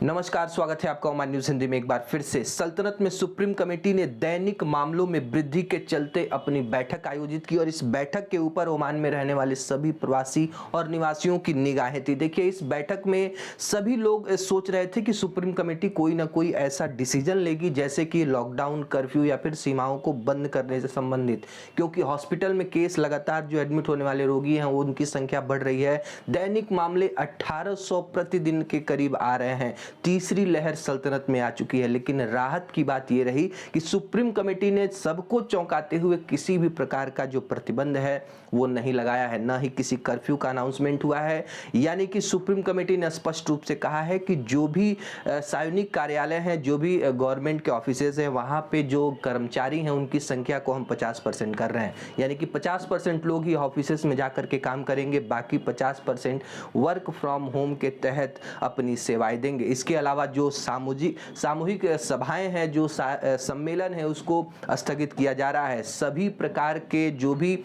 नमस्कार, स्वागत है आपका ओमान न्यूज हिंदी में एक बार फिर से। सल्तनत में सुप्रीम कमेटी ने दैनिक मामलों में वृद्धि के चलते अपनी बैठक आयोजित की और इस बैठक के ऊपर ओमान में रहने वाले सभी प्रवासी और निवासियों की निगाहें थी। देखिए, इस बैठक में सभी लोग सोच रहे थे कि सुप्रीम कमेटी कोई ना कोई ऐसा डिसीजन लेगी, जैसे कि लॉकडाउन, कर्फ्यू या फिर सीमाओं को बंद करने से संबंधित, क्योंकि हॉस्पिटल में केस लगातार जो एडमिट होने वाले रोगी हैं वो उनकी संख्या बढ़ रही है। दैनिक मामले 1800 प्रतिदिन के करीब आ रहे हैं। तीसरी लहर सल्तनत में आ चुकी है। लेकिन राहत की बात यह रही कि सुप्रीम कमेटी ने सबको चौंकाते हुए किसी भी प्रकार का जो प्रतिबंध है वो नहीं लगाया है, ना ही किसी कर्फ्यू का अनाउंसमेंट हुआ है। यानी कि सुप्रीम कमेटी ने स्पष्ट रूप से कहा है कि जो भी सार्वजनिक कार्यालय हैं, जो भी गवर्नमेंट के ऑफिसेज हैं, वहां पे जो कर्मचारी हैं उनकी संख्या को हम 50% कर रहे हैं। यानी कि 50% लोग ही ऑफिसेज में जाकर के काम करेंगे, बाकी 50% वर्क फ्रॉम होम के तहत अपनी सेवाएं देंगे। इसके अलावा जो सामूहिक सभाएं हैं, जो सम्मेलन है, उसको स्थगित किया जा रहा है। सभी प्रकार के जो भी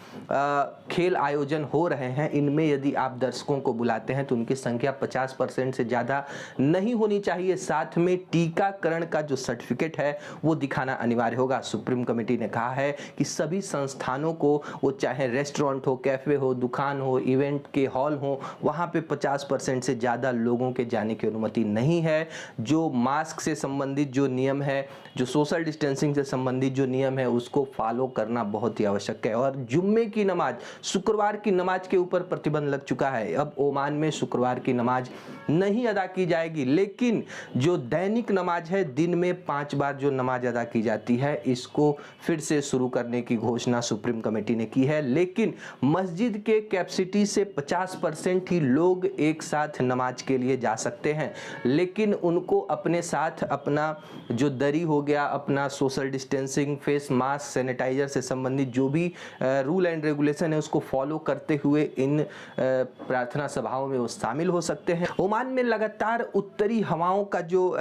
खेल आयोजन हो रहे हैं, इनमें यदि आप दर्शकों को बुलाते हैं तो उनकी संख्या 50% से ज़्यादा नहीं होनी चाहिए। साथ में टीकाकरण का जो सर्टिफिकेट है वो दिखाना अनिवार्य होगा। सुप्रीम कमेटी ने कहा है कि सभी संस्थानों को, वो चाहे रेस्टोरेंट हो, कैफे हो, दुकान हो, इवेंट के हॉल हो, वहाँ पे 50% से ज़्यादा लोगों के जाने की अनुमति नहीं है। जो मास्क से संबंधित जो नियम है, जो सोशल डिस्टेंसिंग से संबंधित जो नियम है, उसको फॉलो करना बहुत ही आवश्यक है। और जुम्मे की नमाज, शुक्रवार की नमाज के ऊपर प्रतिबंध लग चुका है। अब ओमान में शुक्रवार की नमाज नहीं अदा की जाएगी, लेकिन जो दैनिक नमाज है, दिन में 5 बार जो नमाज अदा की जाती है, इसको फिर से शुरू करने की घोषणा सुप्रीम कमेटी ने की है। लेकिन मस्जिद के कैपेसिटी से 50% ही लोग एक साथ नमाज के लिए जा सकते हैं। लेकिन उनको अपने साथ अपना जो दरी हो गया, अपना social distancing, face mask, sanitizer से संबंधित जो भी रूल एंड रेगुलेशन है, उसको फॉलो करते हुए इन प्रार्थना सभाओं में वो शामिल हो सकते हैं। ओमान में लगातार उत्तरी हवाओं का जो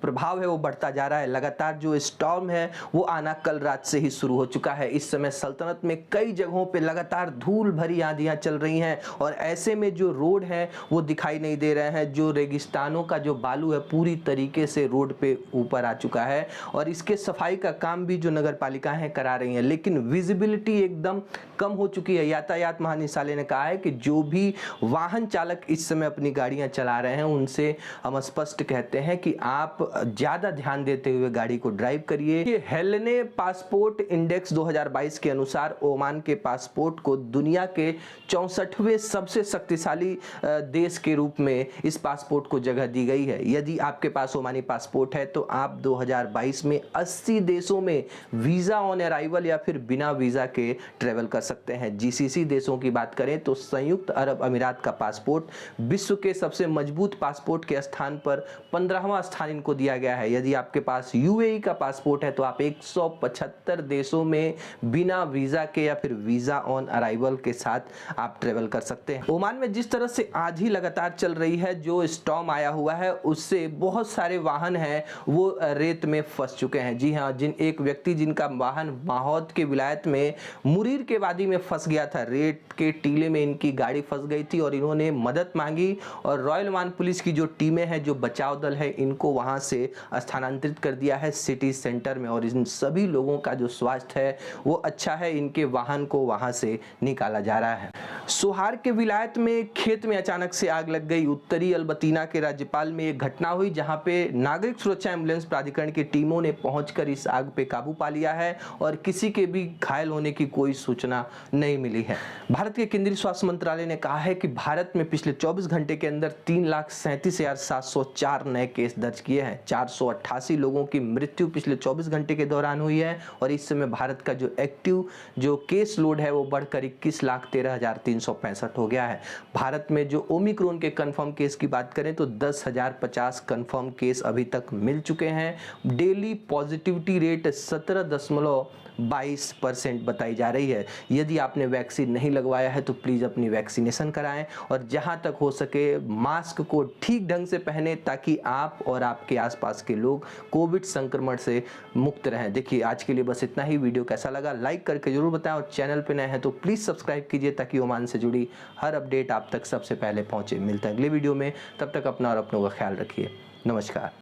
प्रभाव है वो बढ़ता जा रहा है। लगातार जो स्टॉर्म है वो आना कल रात से ही शुरू हो चुका है। इस समय सल्तनत में कई जगहों पे लगातार धूल भरी आंधियां चल रही हैं और ऐसे में जो रोड है वो दिखाई नहीं दे रहे हैं। जो रेगिस्तानों का जो बालू है पूरी तरीके से रोड पे ऊपर आ चुका है और इसके सफाई का काम भी जो नगर पालिकाएं करा रही हैं, लेकिन विजिबिलिटी एकदम कम हो चुकी है। यातायात महानिदेशालय ने कहा है कि जो भी वाहन चालक इस समय अपनी गाड़ियां चला रहे हैं, उनसे हम स्पष्ट कहते हैं कि आप ज्यादा ध्यान देते हुए गाड़ी को ड्राइव करिए। ये हेलेने पासपोर्ट इंडेक्स 2022 के अनुसार ओमान के पासपोर्ट को दुनिया के 64वें सबसे शक्तिशाली देश के रूप में इस पासपोर्ट को जगह दी गई है। यदि आपके पास ओमानी पासपोर्ट है तो आप 2022 में 80 देशों में वीजा ऑन अराइवल या फिर बिना वीजा के ट्रेवल कर सकते हैं। जीसीसी देशों की बात करें तो संयुक्त अरब अमीरात का पासपोर्ट विश्व के सबसे मजबूत पासपोर्ट के स्थान पर 15वां स्थान इनको दिया गया है। यदि आपके पास यूएई का पासपोर्ट है तो आप 175 देशों में बिना वीजा के या फिर वीजा ऑन अराइवल के साथ आप ट्रेवल कर सकते हैं। ओमान में जिस तरह से आंधी लगातार चल रही है, जो स्टॉर्म आया हुआ है, उससे बहुत सारे वाहन हैं वो रेत में फंस चुके हैं। जी हाँ, एक व्यक्ति जिनका वाहन माहौद के विलायत में मुरीर के वादी में फंस गया था, रेत के टीले में इनकी गाड़ी फंस गई थी और इन्होंने मदद मांगी और रॉयल ओमान पुलिस की जो टीमें हैं, जो बचाव दल है, इनको वहां से स्थानांतरित कर दिया है सिटी सेंटर में और इन सभी लोगों का जो स्वास्थ्य है वो अच्छा है। इनके वाहन को वहां से निकाला जा रहा है। सोहार के विलायत में खेत में अचानक से आग लग गई। उत्तरी अल्बतीना के राज्यपाल में एक घटना हुई जहां पे नागरिक सुरक्षा एम्बुलेंस प्राधिकरण की टीमों ने पहुंचकर इस आग पे काबू पा लिया है और किसी के भी घायल होने की कोई सूचना नहीं मिली है। भारत के केंद्रीय स्वास्थ्य मंत्रालय ने कहा है कि भारत में पिछले 24 घंटे के अंदर 3,37,704 नए केस दर्ज किए हैं। 488 लोगों की मृत्यु पिछले 24 घंटे के दौरान हुई है और इस समय भारत का जो एक्टिव जो केस लोड है वो बढ़कर 21,13,365 हो गया है। भारत में जो ओमिक्रॉन के कंफर्म केस की बात करें तो 10,050 कंफर्म केस अभी तक मिल चुके हैं। डेली पॉजिटिविटी रेट 17.22% बताई जा रही है। यदि आपने वैक्सीन नहीं लगवाया है तो प्लीज अपनी वैक्सीनेशन कराएं और जहां तक हो सके मास्क को ठीक ढंग से पहने ताकि आप और आपके आसपास के लोग कोविड संक्रमण से मुक्त रहें। देखिए, आज के लिए बस इतना ही। वीडियो कैसा लगा लाइक करके जरूर बताएं और चैनल पे नए हैं तो प्लीज सब्सक्राइब कीजिए ताकि ओमान से जुड़ी हर अपडेट आप तक सबसे पहले पहुंचे। मिलता है अगले वीडियो में, तब तक अपना और अपनों का ख्याल रखिए। नमस्कार।